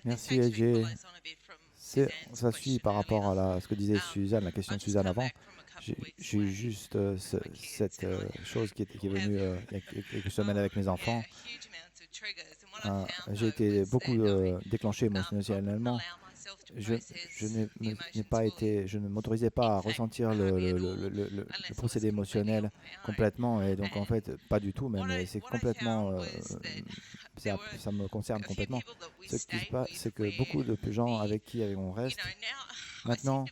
Merci, AJ. Ça suit par rapport à ce que disait Suzanne, la question de Suzanne avant. J'ai eu juste cette chose qui est venue il y a quelques semaines avec mes enfants. J'ai été beaucoup déclenché émotionnellement. Je, n'ai pas été, je ne m'autorisais pas à ressentir le procédé émotionnel complètement, et donc en fait, pas du tout même, et c'est complètement, ça me concerne complètement. Ce qui se passe, c'est que beaucoup de gens avec on reste, maintenant,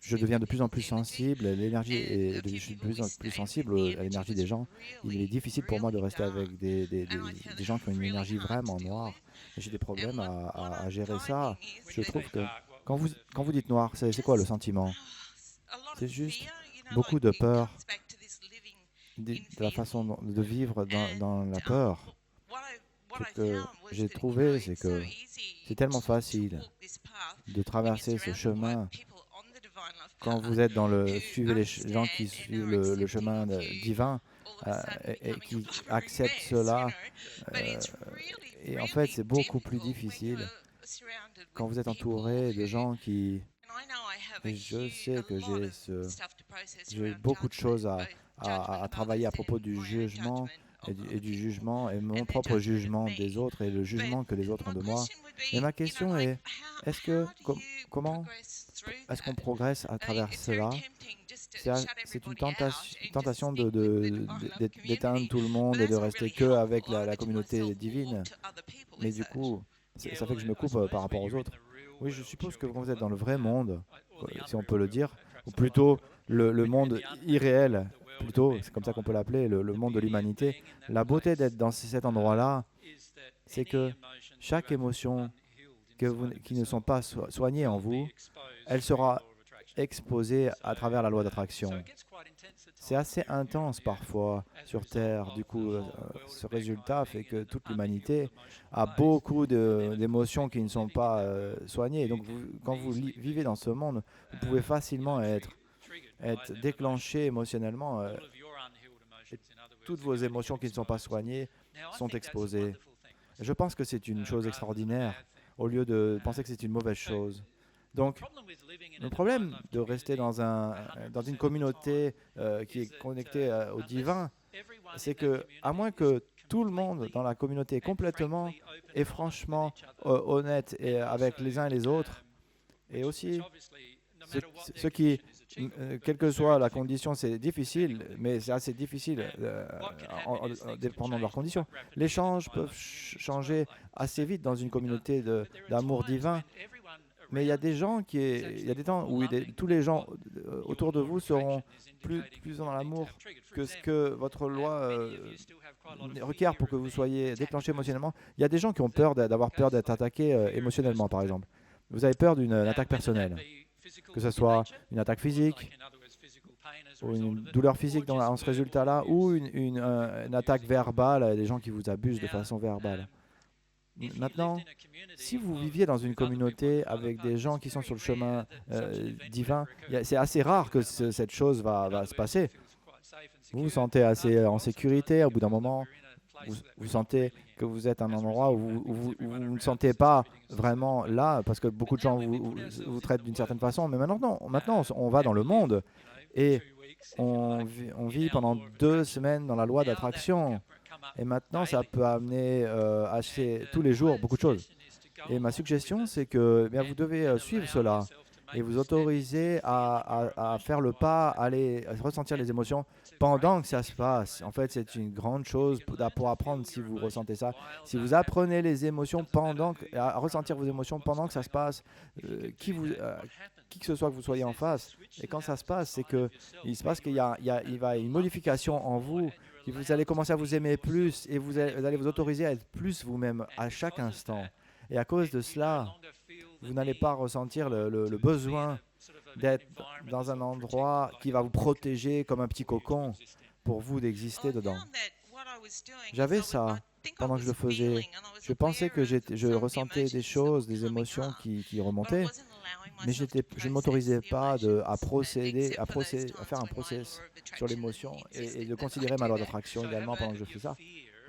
je deviens de plus en plus sensible, je suis de plus en plus sensible à l'énergie des gens. Il est difficile pour moi de rester avec des gens qui ont une énergie vraiment noire. Et j'ai des problèmes à gérer ça. Je trouve que quand vous dites noir, c'est quoi le sentiment? C'est juste beaucoup de peur, de la façon de vivre dans la peur. Ce que j'ai trouvé, c'est que c'est tellement facile de traverser ce chemin quand vous êtes suivez les gens qui suivent le chemin divin, et qui acceptent cela. euh, et en fait, c'est beaucoup plus difficile quand vous êtes entouré de gens qui... Et je sais que j'ai beaucoup de choses à travailler à propos du jugement et du jugement et mon propre jugement des autres et le jugement que les autres ont de moi. Mais ma question est, est-ce que, comment est-ce qu'on progresse à travers cela? C'est une tentation d'éteindre tout le monde et de rester que avec la communauté divine. Mais du coup, ça fait que je me coupe par rapport aux autres. Oui, je suppose que quand vous êtes dans le vrai monde, si on peut le dire, ou plutôt le monde irréel, plutôt, c'est comme ça qu'on peut l'appeler, le monde de l'humanité, la beauté d'être dans cet endroit-là, c'est que chaque émotion qui ne sont pas soignées en vous, elle sera exposée à travers la loi d'attraction. C'est assez intense parfois sur Terre. Du coup, ce résultat fait que toute l'humanité a beaucoup d'émotions qui ne sont pas soignées. Donc, quand vous vivez dans ce monde, vous pouvez facilement être déclenché émotionnellement. Et toutes vos émotions qui ne sont pas soignées sont exposées. Je pense que c'est une chose extraordinaire, au lieu de penser que c'est une mauvaise chose. Donc, le problème de rester dans une communauté qui est connectée au divin, c'est que, à moins que tout le monde dans la communauté est complètement et franchement honnête et avec les uns et les autres, et aussi ceux qui, quelle que soit la condition, c'est difficile, mais c'est assez difficile dépendant de leurs conditions. Les échanges peuvent changer assez vite dans une communauté d'amour divin. Mais il y a des gens il y a des temps où tous les gens autour de vous seront plus dans l'amour que ce que votre loi requiert pour que vous soyez déclenché émotionnellement. Il y a des gens qui ont peur d'avoir peur d'être attaqués émotionnellement, par exemple. Vous avez peur d'une attaque personnelle, que ce soit une attaque physique ou une douleur physique dans ce résultat-là, ou une attaque verbale, des gens qui vous abusent de façon verbale. Maintenant, si vous viviez dans une communauté avec des gens qui sont sur le chemin divin, c'est assez rare que cette chose va se passer. Vous vous sentez assez en sécurité. Au bout d'un moment, vous sentez que vous êtes à un endroit où vous ne sentez pas vraiment là, parce que beaucoup de gens vous traitent d'une certaine façon. Mais maintenant, non, maintenant, on va dans le monde et on vit pendant 2 semaines dans la loi d'attraction. Et maintenant, ça peut amener tous les jours beaucoup de choses. Et ma suggestion, c'est que bien, vous devez suivre cela et vous autoriser à faire le pas, à ressentir les émotions pendant que ça se passe. En fait, c'est une grande chose pour apprendre si vous ressentez ça. Si vous apprenez les émotions à ressentir vos émotions pendant que ça se passe, qui que ce soit que vous soyez en face, et quand ça se passe, c'est que il se passe il va y a une modification en vous, que vous allez commencer à vous aimer plus et vous allez vous autoriser à être plus vous-même à chaque instant. Et à cause de cela, vous n'allez pas ressentir le besoin d'être dans un endroit qui va vous protéger comme un petit cocon pour vous d'exister dedans. J'avais ça pendant que je le faisais. Je pensais que je ressentais des choses, des émotions qui remontaient, mais je ne m'autorisais pas à faire un process sur l'émotion et de considérer ma loi d'attraction également pendant que je fais ça.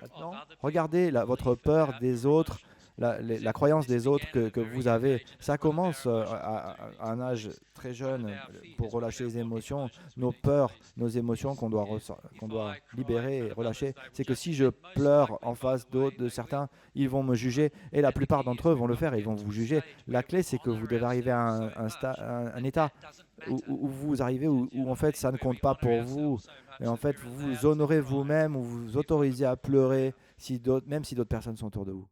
Maintenant, regardez votre peur des autres, la croyance des autres que vous avez. Ça commence à un âge très jeune pour relâcher les émotions, nos peurs, nos émotions qu'on doit libérer et relâcher. C'est que si je pleure en face d'autres, de certains, ils vont me juger et la plupart d'entre eux vont le faire, ils vont vous juger. La clé, c'est que vous devez arriver à un état où vous arrivez où en fait ça ne compte pas pour vous. Et en fait, vous vous honorez vous-même ou vous vous autorisez à pleurer même si d'autres personnes sont autour de vous.